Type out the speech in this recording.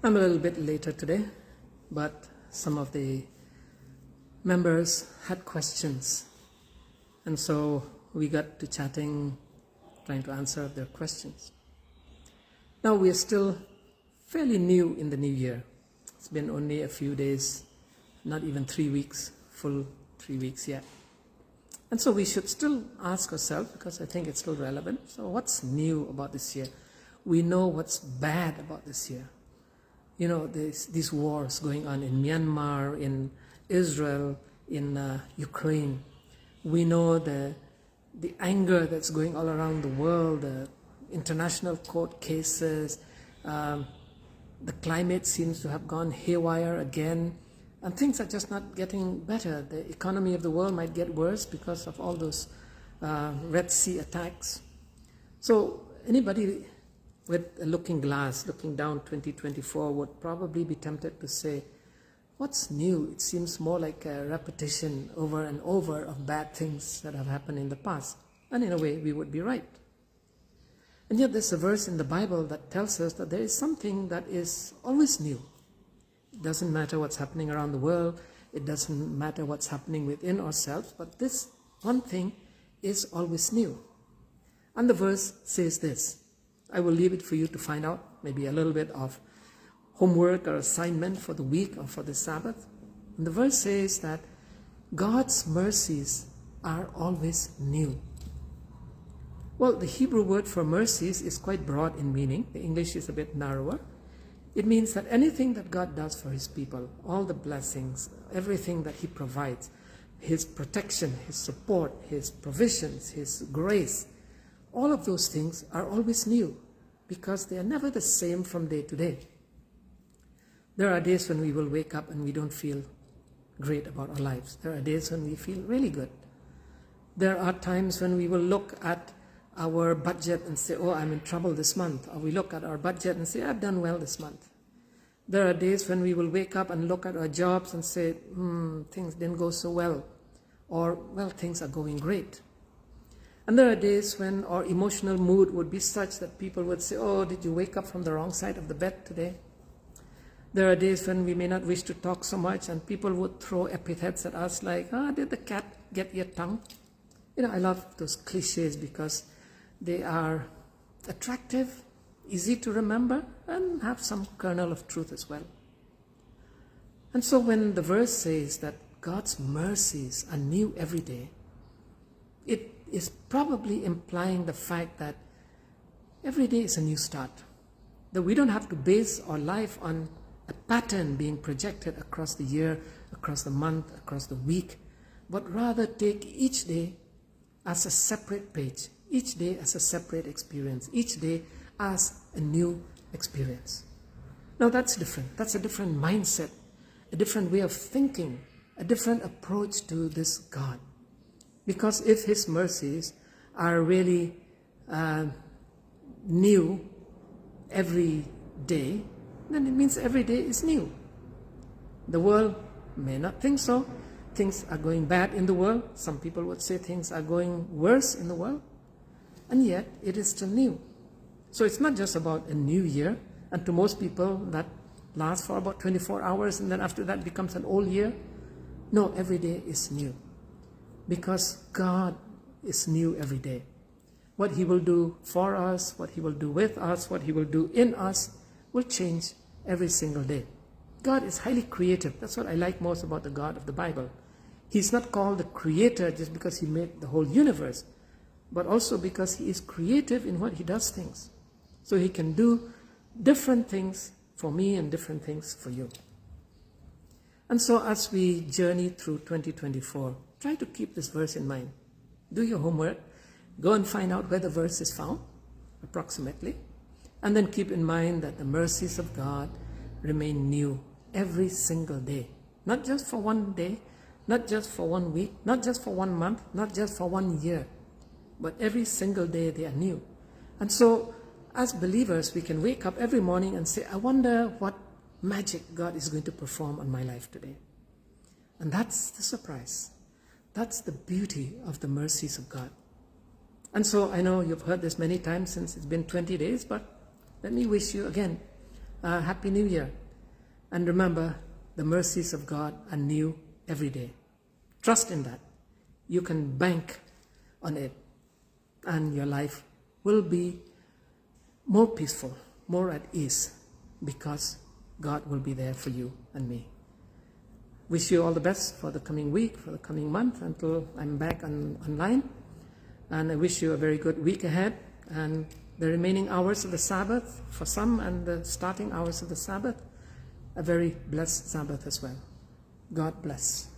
I'm a little bit later today, but some of the members had questions, and so we got to chatting, trying to answer their questions. Now we are still fairly new in the new year. It's been only a few days, not even 3 weeks, full 3 weeks yet. And so we should still ask ourselves, because I think it's still relevant, so what's new about this year? We know what's bad about this year. You know, these wars going on in Myanmar, in Israel, in Ukraine. We know the anger that's going all around the world, the international court cases. The climate seems to have gone haywire again, and things are just not getting better. The economy of the world might get worse because of all those Red Sea attacks. So anybody with a looking glass, looking down 2024, would probably be tempted to say, what's new? It seems more like a repetition over and over of bad things that have happened in the past. And in a way, we would be right. And yet there's a verse in the Bible that tells us that there is something that is always new. It doesn't matter what's happening around the world. It doesn't matter what's happening within ourselves. But this one thing is always new. And the verse says this. I will leave it for you to find out, maybe a little bit of homework or assignment for the week or for the Sabbath. And the verse says that God's mercies are always new. Well, the Hebrew word for mercies is quite broad in meaning. The English is a bit narrower. It means that anything that God does for his people, all the blessings, everything that he provides, his protection, his support, his provisions, his grace, all of those things are always new because they are never the same from day to day. There are days when we will wake up and we don't feel great about our lives. There are days when we feel really good. There are times when we will look at our budget and say, oh, I'm in trouble this month. Or we look at our budget and say, I've done well this month. There are days when we will wake up and look at our jobs and say, things didn't go so well. Or, well, things are going great. And there are days when our emotional mood would be such that people would say, oh, did you wake up from the wrong side of the bed today? There are days when we may not wish to talk so much and people would throw epithets at us like, did the cat get your tongue? You know, I love those cliches because they are attractive, easy to remember, and have some kernel of truth as well. And so when the verse says that God's mercies are new every day, it is probably implying the fact that every day is a new start. That we don't have to base our life on a pattern being projected across the year, across the month, across the week, but rather take each day as a separate page, each day as a separate experience, each day as a new experience. Now that's different. That's a different mindset, a different way of thinking, a different approach to this God. Because if his mercies are really new every day, then it means every day is new. The world may not think so. Things are going bad in the world. Some people would say things are going worse in the world. And yet, it is still new. So it's not just about a new year. And to most people, that lasts for about 24 hours. And then after that becomes an old year. No, every day is new. Because God is new every day. What he will do for us, what he will do with us, what he will do in us will change every single day. God is highly creative. That's what I like most about the God of the Bible. He's not called the creator just because he made the whole universe, but also because he is creative in what he does things. So he can do different things for me and different things for you. And so as we journey through 2024, try to keep this verse in mind. Do your homework. Go and find out where the verse is found, approximately. And then keep in mind that the mercies of God remain new every single day. Not just for one day, not just for 1 week, not just for 1 month, not just for 1 year, but every single day they are new. And so, as believers, we can wake up every morning and say, I wonder what magic God is going to perform on my life today. And that's the surprise. That's the beauty of the mercies of God. And so I know you've heard this many times since it's been 20 days, but let me wish you again Happy New Year. And remember, the mercies of God are new every day. Trust in that. You can bank on it, and your life will be more peaceful, more at ease, because God will be there for you and me. Wish you all the best for the coming week, for the coming month, until I'm back online. And I wish you a very good week ahead, and the remaining hours of the Sabbath for some, and the starting hours of the Sabbath, a very blessed Sabbath as well. God bless.